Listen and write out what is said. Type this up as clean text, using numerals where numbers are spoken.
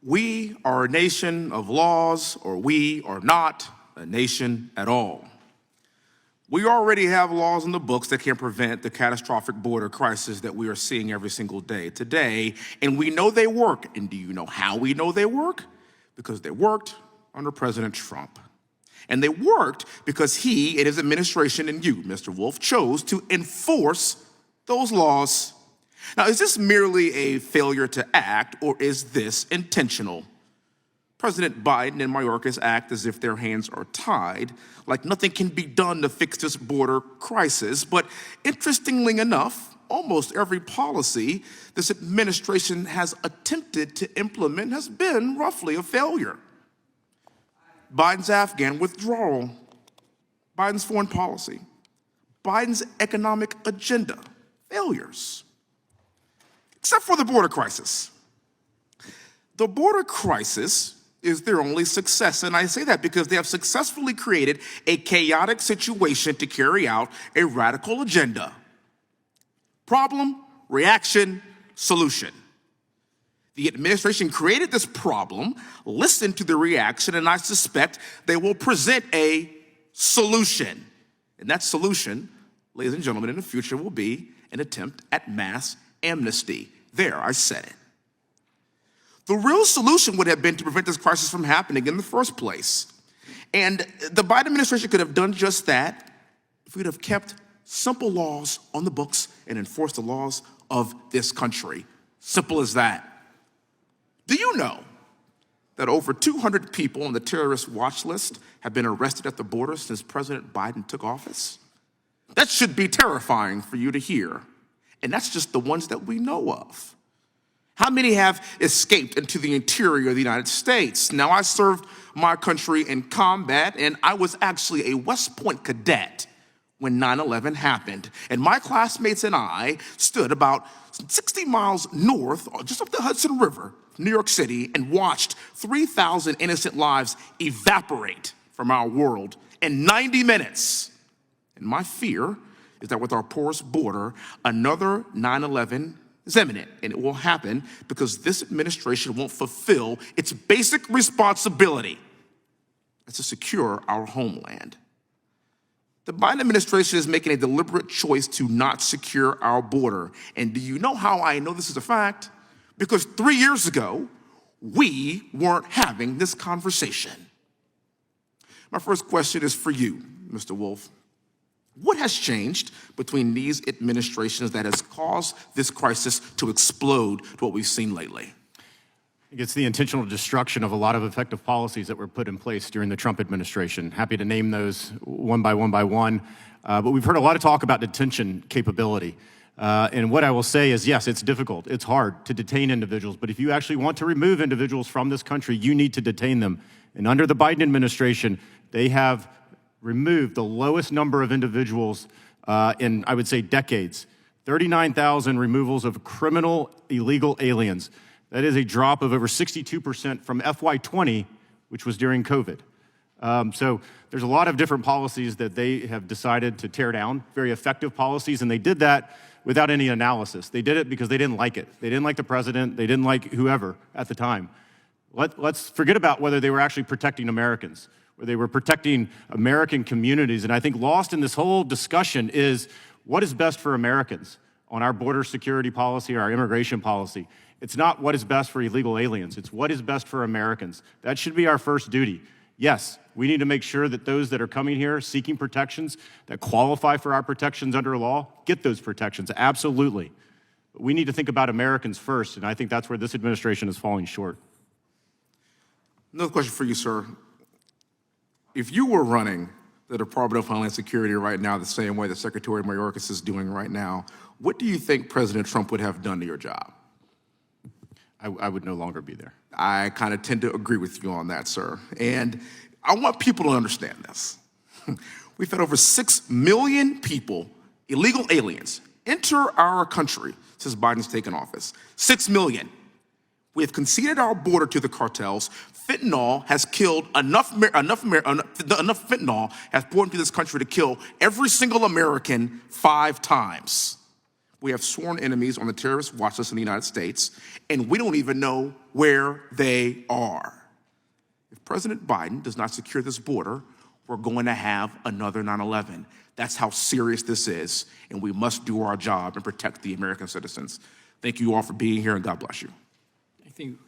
We are a nation of laws, or we are not a nation at all. We already have laws in the books that can prevent the catastrophic border crisis that we are seeing every single day today, and we know they work. And do you know how we know they work? Because they worked under President Trump. And they worked because he and his administration and you, Mr. Wolf, chose to enforce those laws. Now, is this merely a failure to act, or is this intentional? President Biden and Mayorkas act as if their hands are tied, like nothing can be done to fix this border crisis. But interestingly enough, almost every policy this administration has attempted to implement has been roughly a failure. Biden's Afghan withdrawal, Biden's foreign policy, Biden's economic agenda, failures. Except for the border crisis. The border crisis is their only success, and I say that because they have successfully created a chaotic situation to carry out a radical agenda. Problem, reaction, solution. The administration created this problem, listened to the reaction, and I suspect they will present a solution. And that solution, ladies and gentlemen, in the future will be an attempt at mass amnesty. There, I said it. The real solution would have been to prevent this crisis from happening in the first place. And the Biden administration could have done just that if we'd have kept simple laws on the books and enforced the laws of this country. Simple as that. Do you know that over 200 people on the terrorist watch list have been arrested at the border since President Biden took office? That should be terrifying for you to hear. And that's just the ones that we know of. How many have escaped into the interior of the United States? Now, I served my country in combat, and I was actually a West Point cadet when 9/11 happened. And my classmates and I stood about 60 miles north, just up the Hudson River, New York City, and watched 3,000 innocent lives evaporate from our world in 90 minutes. And my fear is that with our porous border, another 9/11 is imminent, and it will happen because this administration won't fulfill its basic responsibility. That's to secure our homeland. The Biden administration is making a deliberate choice to not secure our border. And do you know how I know this is a fact? Because 3 years ago, we weren't having this conversation. My first question is for you, Mr. Wolf. What has changed between these administrations that has caused this crisis to explode to what we've seen lately? It's the intentional destruction of a lot of effective policies that were put in place during the Trump administration. Happy to name those one by one. But we've heard a lot of talk about detention capability. And what I will say is, yes, it's difficult. It's hard to detain individuals. But if you actually want to remove individuals from this country, you need to detain them. And under the Biden administration, they have removed the lowest number of individuals in, I would say, decades. 39,000 removals of criminal illegal aliens. That is a drop of over 62% from FY20, which was during COVID. So there's a lot of different policies that they have decided to tear down, very effective policies, and they did that without any analysis. They did it because they didn't like it. They didn't like the president. They didn't like whoever at the time. Let's forget about whether they were actually protecting Americans, where they were protecting American communities. And I think lost in this whole discussion is what is best for Americans on our border security policy, our immigration policy. It's not what is best for illegal aliens. It's what is best for Americans. That should be our first duty. Yes, we need to make sure that those that are coming here seeking protections that qualify for our protections under law get those protections, absolutely. But we need to think about Americans first, and I think that's where this administration is falling short. Another question for you, sir. If you were running the Department of Homeland Security right now the same way that Secretary Mayorkas is doing right now, what do you think President Trump would have done to your job? I would no longer be there. I kind of tend to agree with you on that, sir. And I want people to understand this. We've had over 6 million people, illegal aliens, enter our country since Biden's taken office. 6 million. We have conceded our border to the cartels. Fentanyl has killed enough fentanyl has poured into this country to kill every single American 5 times. We have sworn enemies on the terrorist watch list in the United States, and we don't even know where they are. If President Biden does not secure this border, we're going to have another 9/11. That's how serious this is, and we must do our job and protect the American citizens. Thank you all for being here, and God bless you. I think